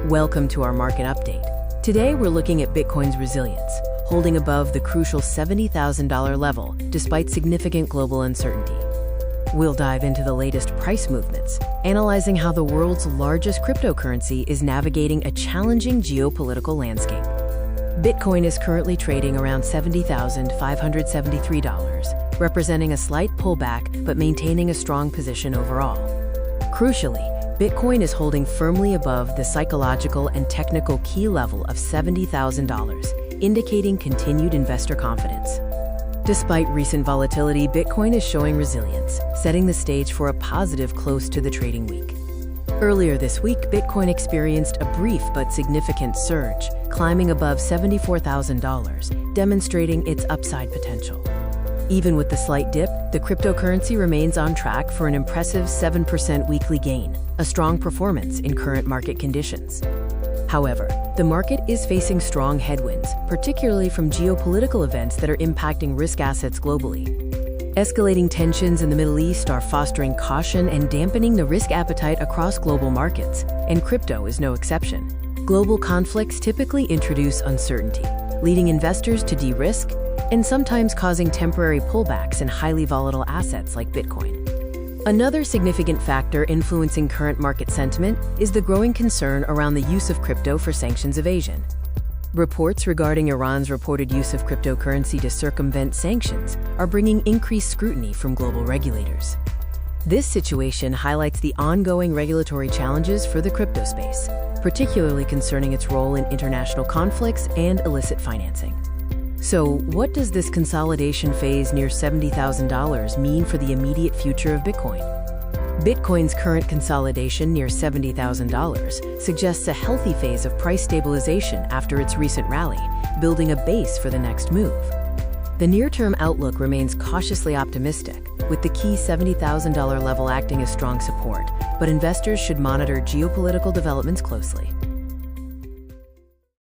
Welcome to our market update. Today we're looking at Bitcoin's resilience, holding above the crucial $70,000 level despite significant global uncertainty. We'll dive into the latest price movements, analyzing how the world's largest cryptocurrency is navigating a challenging geopolitical landscape. Bitcoin is currently trading around $70,573, representing a slight pullback but maintaining a strong position overall. Crucially, Bitcoin is holding firmly above the psychological and technical key level of $70,000, indicating continued investor confidence. Despite recent volatility, Bitcoin is showing resilience, setting the stage for a positive close to the trading week. Earlier this week, Bitcoin experienced a brief but significant surge, climbing above $74,000, demonstrating its upside potential. Even with the slight dip, the cryptocurrency remains on track for an impressive 7% weekly gain, a strong performance in current market conditions. However, the market is facing strong headwinds, particularly from geopolitical events that are impacting risk assets globally. Escalating tensions in the Middle East are fostering caution and dampening the risk appetite across global markets, and crypto is no exception. Global conflicts typically introduce uncertainty, leading investors to de-risk and sometimes causing temporary pullbacks in highly volatile assets like Bitcoin. Another significant factor influencing current market sentiment is the growing concern around the use of crypto for sanctions evasion. Reports regarding Iran's reported use of cryptocurrency to circumvent sanctions are bringing increased scrutiny from global regulators. This situation highlights the ongoing regulatory challenges for the crypto space, particularly concerning its role in international conflicts and illicit financing. So, what does this consolidation phase near $70,000 mean for the immediate future of Bitcoin? Bitcoin's current consolidation near $70,000 suggests a healthy phase of price stabilization after its recent rally, building a base for the next move. The near-term outlook remains cautiously optimistic, with the key $70,000 level acting as strong support, but investors should monitor geopolitical developments closely.